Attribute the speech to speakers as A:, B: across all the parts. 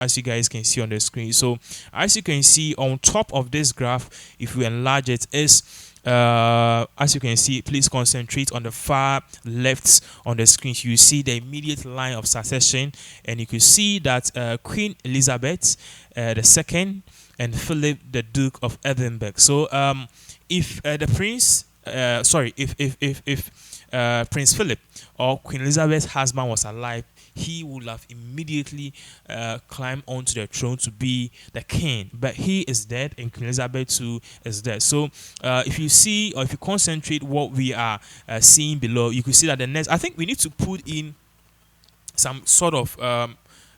A: as you guys can see on the screen. So as you can see on top of this graph, if we enlarge it, is as you can see, please concentrate on the far left on the screen. You see the immediate line of succession, and you can see that Queen Elizabeth the second and Philip the Duke of Edinburgh. So if the prince sorry if Prince Philip or Queen Elizabeth's husband was alive, he would have immediately climbed onto the throne to be the king. But he is dead, and Queen Elizabeth too is dead. So if you see, or if you concentrate what we are seeing below, you can see that the next, I think we need to put in some sort of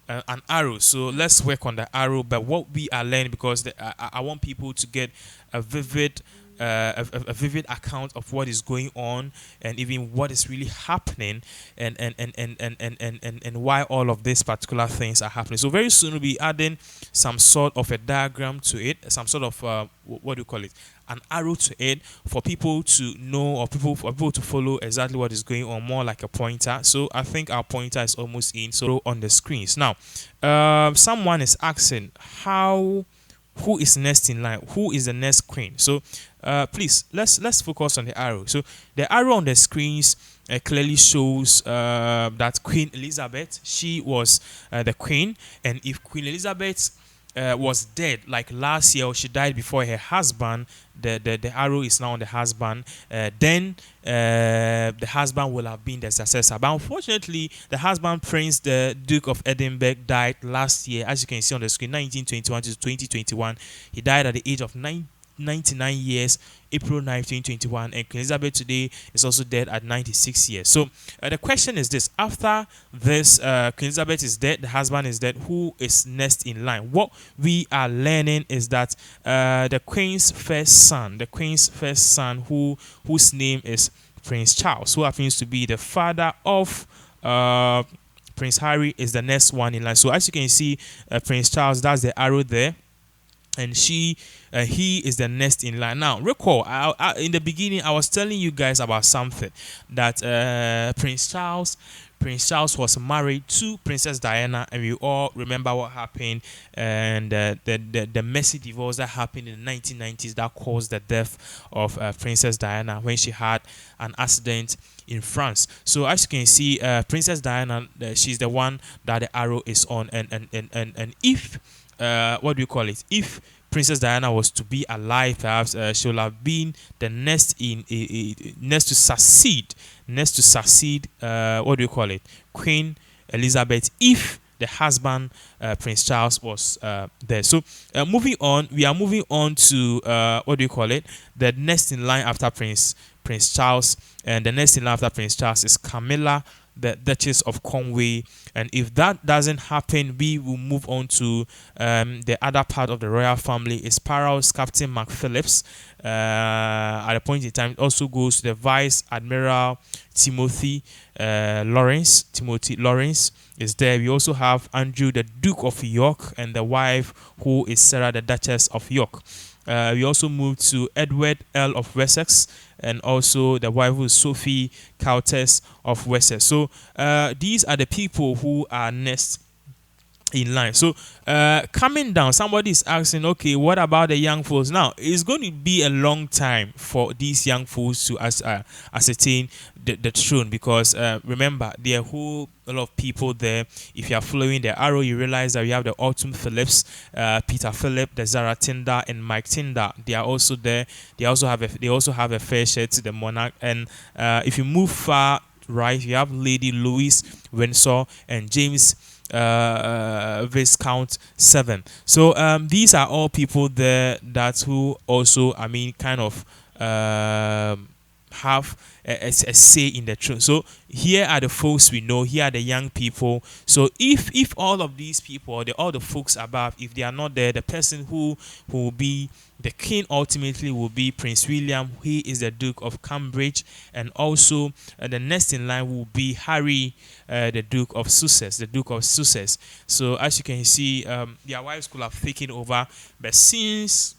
A: an arrow. So let's work on the arrow. But what we are learning, because I want people to get a vivid a vivid account of what is going on, and even what is really happening, and why all of these particular things are happening. So very soon we'll be adding some sort of a diagram to it, some sort of what do you call it, an arrow to it, for people to know, or for people to follow exactly what is going on, more like a pointer. So I think our pointer is almost in, so on the screens now. Someone is asking who is next in line, who is the next queen. So please let's focus on the arrow. So the arrow on the screens clearly shows that Queen Elizabeth, she was the queen. And if Queen Elizabeth was dead like last year, or she died before her husband, the arrow is now on the husband, then the husband will have been the successor. But unfortunately, the husband, Prince the Duke of Edinburgh, died last year, as you can see on the screen, 1921 to 2021. He died at the age of 99 years, April 9, 2021. And Queen Elizabeth today is also dead at 96 years. So the question is this: after this, Queen Elizabeth is dead, the husband is dead, who is next in line? What we are learning is that the queen's first son, whose name is Prince Charles, who happens to be the father of Prince Harry, is the next one in line. So as you can see, Prince Charles, that's the arrow there, and he is the next in line. Now recall, in the beginning I was telling you guys about something, that Prince Charles was married to Princess Diana, and we all remember what happened, and the messy divorce that happened in the 1990s that caused the death of Princess Diana when she had an accident in France. So as you can see, Princess Diana, she's the one that the arrow is on, and if what do you call it? If Princess Diana was to be alive, perhaps she will have been the next next to succeed. What do you call it? Queen Elizabeth, if the husband, Prince Charles, was there. So moving on, we are moving on to what do you call it? The next in line after Prince Charles, and the next in line after Prince Charles is Camilla, the Duchess of Conway. And if that doesn't happen, we will move on to the other part of the royal family, is Parr's Captain Mark Phillips. At a point in time, it also goes to the Vice Admiral Timothy Lawrence. Timothy Lawrence is there. We also have Andrew, the Duke of York, and the wife, who is Sarah, the Duchess of York. We also move to Edward, Earl of Wessex, and also the wife, who is Sophie, Countess of Wessex. So these are the people who are next in line. So coming down, somebody is asking, okay, what about the young folks? Now it's going to be a long time for these young folks to ascertain the throne, because remember, there are a whole lot of people there. If you are following the arrow, you realize that we have the Autumn Phillips, Peter Phillip, the Zara Tinder, and Mike Tinder. They are also there. They also have a fair share to the monarch. And if you move far right, you have Lady Louise Windsor and James Viscount 7. So these are all people there that who also, I mean, kind of have a say in the throne. So here are the folks we know. Here are the young people. So if all of these people, or all the folks above, if they are not there, the person who will be the king ultimately will be Prince William. He is the Duke of Cambridge, and also the next in line will be Harry, the Duke of Sussex. So as you can see, their wives could have taken over, but since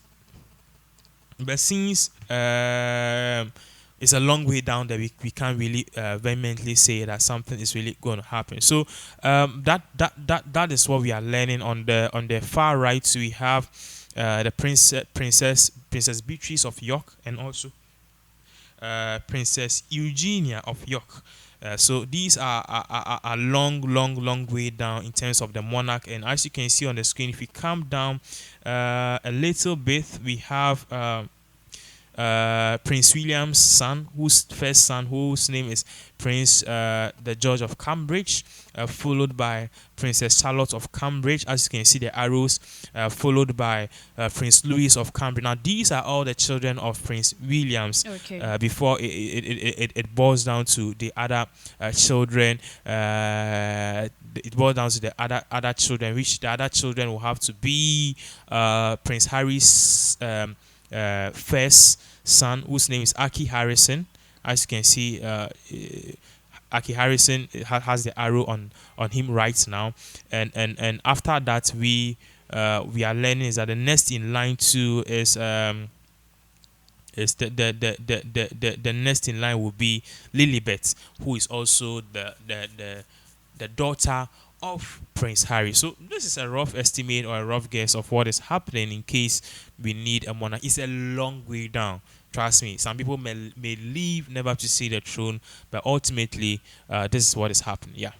A: it's a long way down that we can't really vehemently say that something is really going to happen. So that is what we are learning on the far right. So we have the Princess Beatrice of York, and also Princess Eugenia of York. So these are a long way down in terms of the monarch. And as you can see on the screen, if we come down a little bit, we have Prince William's son, whose first son, whose name is Prince the George of Cambridge, followed by Princess Charlotte of Cambridge, as you can see the arrows, followed by Prince Louis of Cambridge. Now these are all the children of Prince Williams.
B: Okay.
A: Before it boils down to the other children. It boils down to the other children, which the other children will have to be Prince Harry's first son, whose name is Aki Harrison. As you can see, Aki Harrison has the arrow on him right now, and after that we are learning is that the next in line too is the next in line will be Lilibet, who is also the daughter of Prince Harry. So this is a rough estimate or a rough guess of what is happening in case we need a monarch. It's a long way down. Trust me. Some people may leave never to see the throne, but ultimately, this is what is happening. Yeah.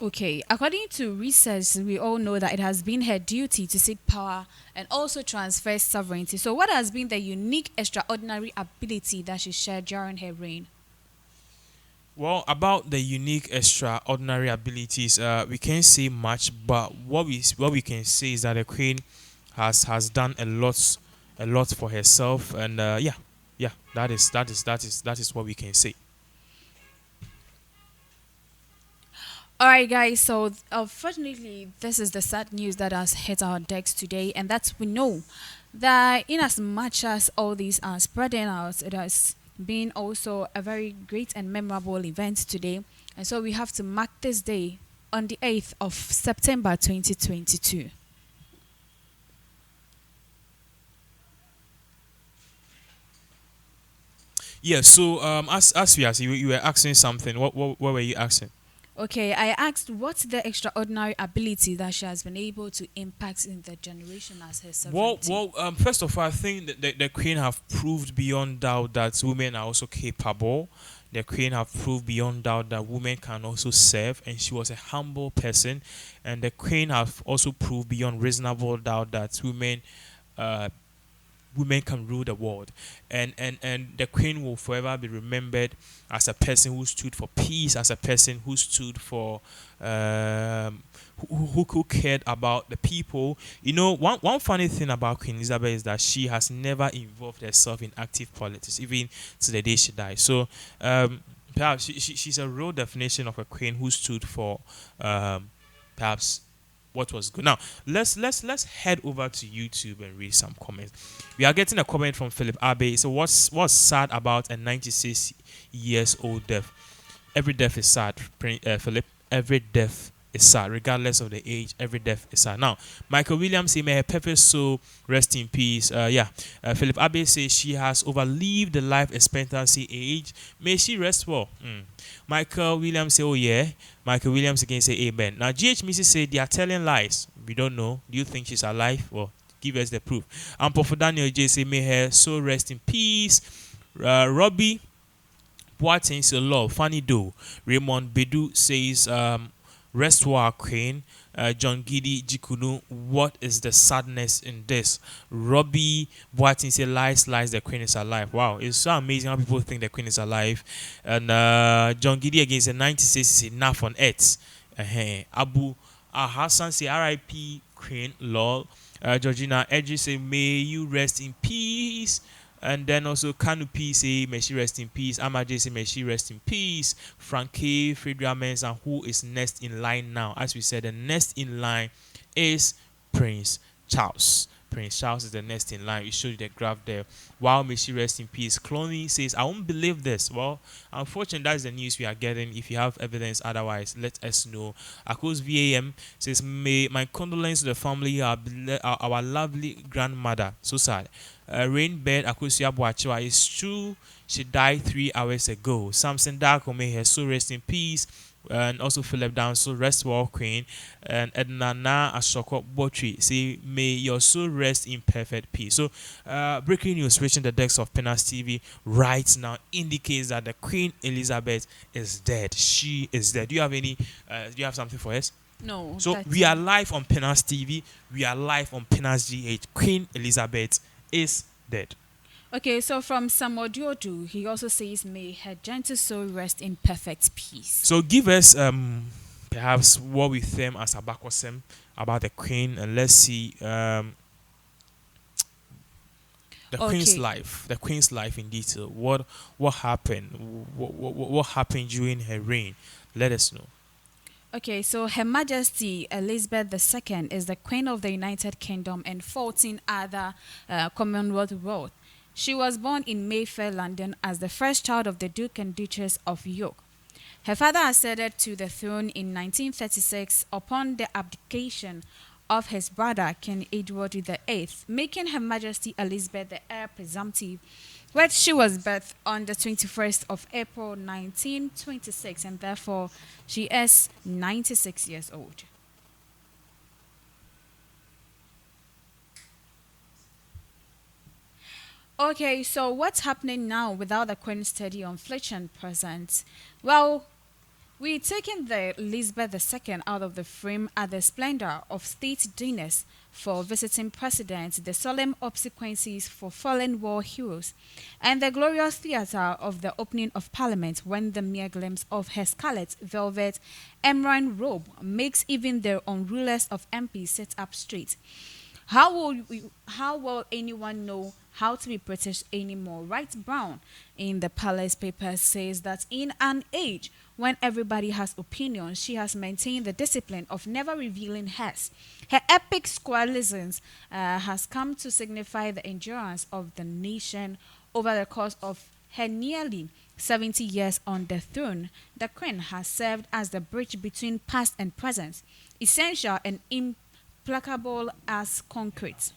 B: Okay, according to research, we all know that it has been her duty to seek power and also transfer sovereignty. So, what has been the unique, extraordinary ability that she shared during her reign?
A: Well, about the unique, extraordinary abilities, we can't say much, but what we can say is that the queen has done a lot for herself, and yeah, that is what we can say.
B: All right, guys. So, unfortunately, this is the sad news that has hit our decks today, and that's we know that in as much as all these are spreading out, it has been also a very great and memorable event today, and so we have to mark this day on the 8th of September 2022.
A: Yeah. So as we are, you were asking something. What were you asking?
B: Okay, I asked what's the extraordinary ability that she has been able to impact in the generation as her sovereignty.
A: First of all, I think that the Queen have proved beyond doubt that women are also capable. The Queen have proved beyond doubt that women can also serve, and she was a humble person. And the Queen have also proved beyond reasonable doubt that uh, women can rule the world, and the queen will forever be remembered as a person who stood for peace, as a person who stood for who cared about the people. You know, one funny thing about Queen Elizabeth is that she has never involved herself in active politics, even to the day she died. So perhaps she's a real definition of a queen who stood for perhaps what was good. Now let's head over to YouTube and read some comments. We are getting a comment from Philip Abbey. So what's sad about a 96 years old death? Every death is sad, Philip. Every death is sad, regardless of the age. Every death is sad. Now, Michael Williams say, "May her perfect soul rest in peace." Philip Abbey says she has overlived the life expectancy age. May she rest well. Michael Williams say, "Oh yeah." Michael Williams again say, "Amen." Now, GH Missy say they are telling lies. We don't know. Do you think she's alive? Well, give us the proof. And Prophet Daniel J say, "May her soul rest in peace." Robbie Boateng say, "Love, funny though." Raymond Bedu says, "Rest well, Queen." John Giddy Jikunu, "What is the sadness in this?" Robbie Boateng say, "Lies, lies, the Queen is alive." Wow, it's so amazing how people think the Queen is alive. And John Giddy again said, 96 is enough on earth. Abu Hassan say, "RIP Queen, lol." Georgina Edgy say, "May you rest in peace." And then also Canopy say, "May she rest in peace." Amaje say, "May she rest in peace." Frankie Friedrichs, and who is next in line now? As we said, the next in line is Prince Charles. Prince Charles is the next in line. It shows the graph there. While may she rest in peace. Cloney says, I won't believe this. Well, unfortunately, that's the news we are getting. If you have evidence otherwise, let us know. Akos VAM says, may my condolences to the family, our lovely grandmother. So sad. Rainbird Akosia Boachiwa, is true. She died 3 hours ago. Samson Darko, may her soul rest in peace. And also Philip Down, so rest well, Queen. And Edna Na Ashoko Botri, say, may your soul rest in perfect peace. So, breaking news reaching the decks of Penas TV right now indicates that the Queen Elizabeth is dead. She is dead. Do you have any? Do you have something for us?
B: No,
A: So
B: that's
A: we are live on Penas TV. We are live on Penas GH. Queen Elizabeth is dead.
B: okay. So from Samodiodu, he also says, "May her gentle soul rest in perfect peace."
A: So give us perhaps what we think as Abakosem about the Queen, and let's see the Queen's
B: Okay.
A: life, the Queen's life in detail. What happened? What happened during her reign? Let us know.
B: Okay, so Her Majesty Elizabeth II is the Queen of the United Kingdom and 14 other Commonwealth world. She was born in Mayfair, London, as the first child of the Duke and Duchess of York. Her father ascended to the throne in 1936 upon the abdication of his brother King Edward VIII, making Her Majesty Elizabeth the heir presumptive, where she was birthed on the 21st of April 1926, and therefore she is 96 years old. Okay, so what's happening now without the Queen's study on Fletcher present? Well, we're taking the Elizabeth II out of the frame at the splendor of state dinners for visiting presidents, the solemn obsequies for fallen war heroes, and the glorious theatre of the opening of Parliament when the mere glimpse of her scarlet velvet emerald robe makes even the unrulers of MPs sit up straight. How will anyone know how to be British anymore? Wright Brown in the Palace Papers says that in an age when everybody has opinions, she has maintained the discipline of never revealing hers. Her epic squalisms has come to signify the endurance of the nation over the course of her nearly 70 years on the throne. The Queen has served as the bridge between past and present, essential and implacable as concrete.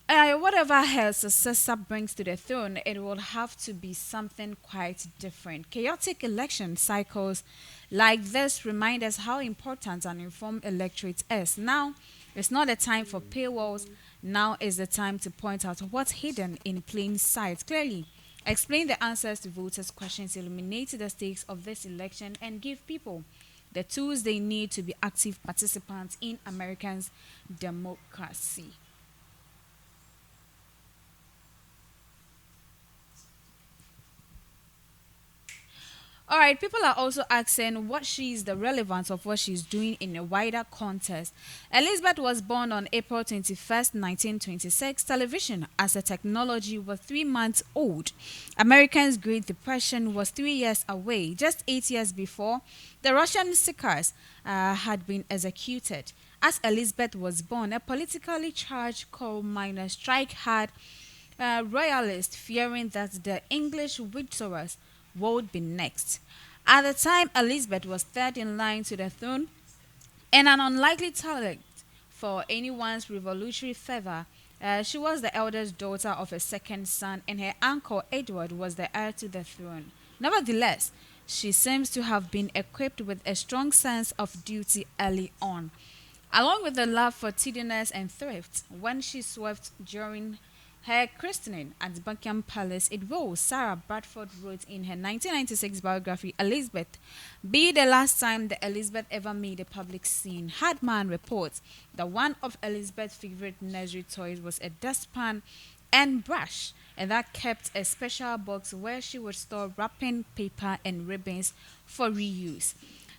B: Whatever her successor brings to the throne, it will have to be something quite different. Chaotic election cycles like this remind us how important an informed electorate is. Now, it's not the time for paywalls. Now is the time to point out what's hidden in plain sight. Clearly, explain the answers to voters' questions, illuminate the stakes of this election, and give people the tools they need to be active participants in Americans' democracy. All right, people are also asking what she's the relevance of what she's doing in a wider context. Elizabeth was born on April 21st, 1926. Television as a technology was 3 months old. Americans' Great Depression was 3 years away. Just 8 years before, the Russian seekers had been executed. As Elizabeth was born, a politically charged coal miner strike had royalists fearing that the English victors would be next. At the time, Elizabeth was third in line to the throne and an unlikely target for anyone's revolutionary fervor. She was the eldest daughter of a second son, and her uncle Edward was the heir to the throne. Nevertheless, she seems to have been equipped with a strong sense of duty early on, along with a love for tidiness and thrift. When she swept during her christening at Buckingham Palace, it rose, Sarah Bradford wrote in her 1996 biography, Elizabeth, be the last time the Elizabeth ever made a public scene. Hardman reports that one of Elizabeth's favorite nursery toys was a dustpan and brush, and that kept a special box where she would store wrapping paper and ribbons for reuse.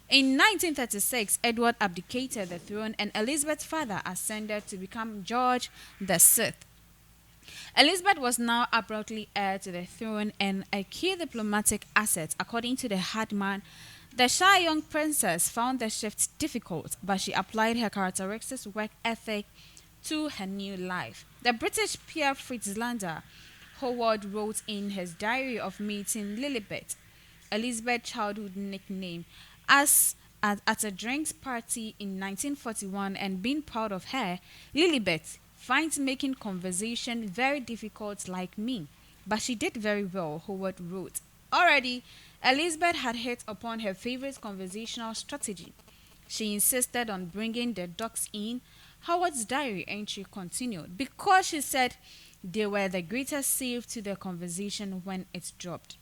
B: In 1936, Edward abdicated the throne and Elizabeth's father ascended to become George VI. Elizabeth was now abruptly heir to the throne and a key diplomatic asset. According to the Hardman, the shy young princess found the shift difficult, but she applied her characteristic work ethic to her new life. The British peer Fritzlander Howard wrote in his diary of meeting Lilibet, Elizabeth's childhood nickname, as at a drinks party in 1941 and being proud of her, Lilibet finds making conversation very difficult like me, but she did very well, Howard wrote. Already, Elizabeth had hit upon her favorite conversational strategy. She insisted on bringing the ducks in. Howard's diary entry continued because she said they were the greatest save to the conversation when it dropped.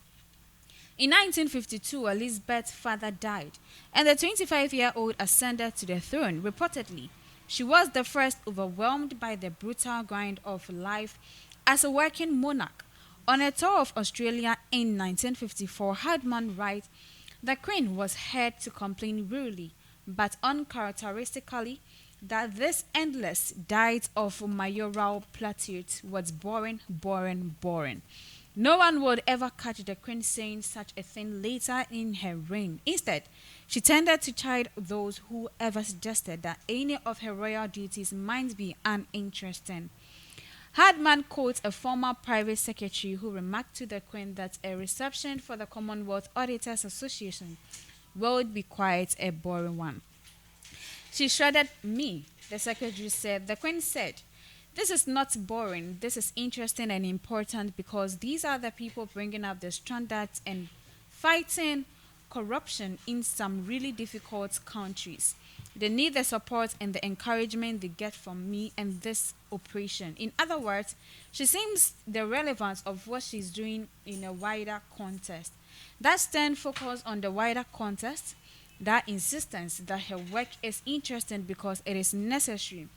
B: In 1952, Elizabeth's father died, and the 25-year-old ascended to the throne. Reportedly, she was the first overwhelmed by the brutal grind of life as a working monarch. On a tour of Australia in 1954, Hardman writes, the Queen was heard to complain rudely, but uncharacteristically, that this endless diet of mayoral platitudes was boring, boring, boring. No one would ever catch the Queen saying such a thing later in her reign. Instead, she tended to chide those who ever suggested that any of her royal duties might be uninteresting. Hardman quotes a former private secretary who remarked to the Queen that a reception for the Commonwealth Auditors Association would be quite a boring one. She shredded me, the secretary said. The Queen said, this is not boring. This is interesting and important because these are the people bringing up the standards and fighting corruption in some really difficult countries. They need the support and the encouragement they get from me and this operation. In other words, she seems the relevance of what she's doing in a wider context. That stern focus on the wider context, that insistence that her work is interesting because it is necessary,